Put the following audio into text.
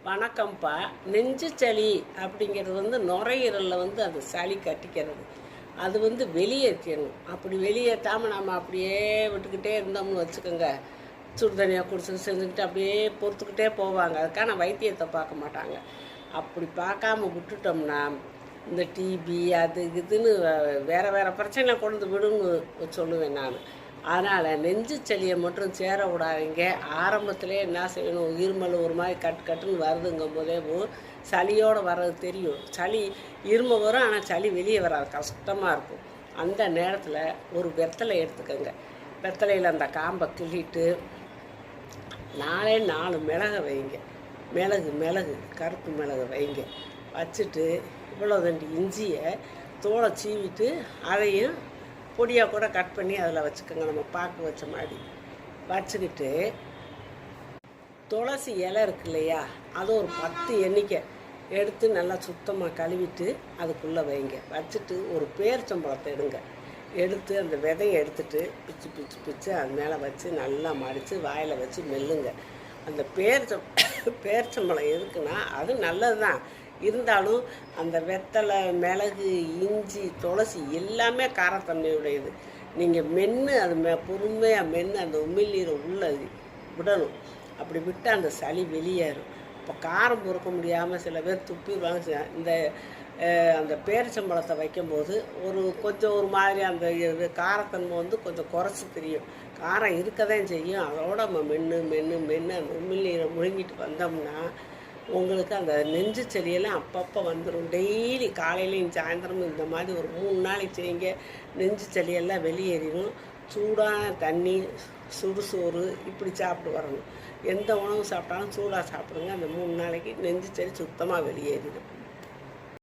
வணக்கம்ப்பா. நெஞ்சு சளி அப்படிங்கிறது நுரையீரலில் அந்த சளி கட்டிக்கிறது. அது வெளியேற்றணும். அப்படி வெளியேற்றாமல் நம்ம அப்படியே விட்டுக்கிட்டே இருந்தோம்னு வச்சுக்கோங்க, சுடு தண்ணியாக குடிச்சு செஞ்சுக்கிட்டு அப்படியே பொறுத்துக்கிட்டே போவாங்க. அதுக்கான வைத்தியத்தை பார்க்க மாட்டாங்க. அப்படி பார்க்காம விட்டுட்டோம்னா இந்த டிபி அது இதுன்னு வேறு வேறு பிரச்சனை கொண்டு விடுன்னு சொல்லுவேன் நான். அதனால் நெஞ்சு சளியை மட்டும் சேர விடாதீங்க. ஆரம்பத்திலே என்ன செய்யணும், இருமல் ஒரு மாதிரி கட்டுன்னு வருதுங்கும் போதே சளியோடு வர்றது தெரியும். சளி இருமல் வரும், ஆனால் சளி வெளியே வராது, கஷ்டமாக இருக்கும். அந்த நேரத்தில் ஒரு வெத்தலை எடுத்துக்கோங்க. வெத்தலையில் அந்த காம்பை கிள்ளிட்டு 4 மிளகை வைங்க. மிளகு கருப்பு மிளகு வைங்க. வச்சுட்டு இவ்வளோ 2 இஞ்சியை தோலை சீவிட்டு அதையும் பொடியாக கூட கட் பண்ணி அதில் வச்சுக்கோங்க. நம்ம பாக்கு வச்ச மாதிரி வச்சுக்கிட்டு துளசி இலை இருக்கு இல்லையா, அது ஒரு 10 எண்ணிக்கை எடுத்து நல்லா சுத்தமாக கழுவிட்டு அதுக்குள்ளே வைங்க. வச்சுட்டு ஒரு பேரிச்சம்பழத்தை எடுத்து அந்த விதையை எடுத்துட்டு பிச்சு அது மேலே வச்சு நல்லா மடித்து வாயில் வச்சு மெல்லுங்க. அந்த பேரிச்சம்பழம் எதுக்குன்னா அது நல்லது தான், இருந்தாலும் அந்த வெத்தலை மிளகு இஞ்சி துளசி எல்லாமே காரத்தன்மையுடையது. நீங்கள் மென்று அது பொறுமையாக மென்று அந்த உமிழ்நீரை உள்ளே விடணும். அப்படி விட்டு அந்த சளி வெளியேறும். இப்போ காரம் பொறுக்க முடியாமல் சில பேர் துப்பிடுவாங்க. அந்த பேரிச்சம்பழத்தை வைக்கும்போது கொஞ்சம் ஒரு மாதிரி அந்த காரத்தன்மை கொஞ்சம் குறைச்சி தெரியும். காரம் இருக்க தான் செய்யும். அதோட நம்ம மென்று அந்த உமிழ்நீரை முழுங்கிட்டு வந்தோம்னா உங்களுக்கு அந்த நெஞ்சு சளியெல்லாம் அப்பப்போ வந்துடும். டெய்லி காலையிலையும் சாயந்தரமும் இந்த மாதிரி ஒரு 3 நாளைக்கு செய்யுங்க. நெஞ்சு சளியெல்லாம் வெளியேறிடும். சூடான தண்ணி, சுடுசோறு இப்படி சாப்பிட்டு வரணும். எந்த உணவு சாப்பிட்டாலும் சூடாக சாப்பிடுங்க. அந்த 3 நாளைக்கு நெஞ்சு சளி சுத்தமாக வெளியேறிடும்.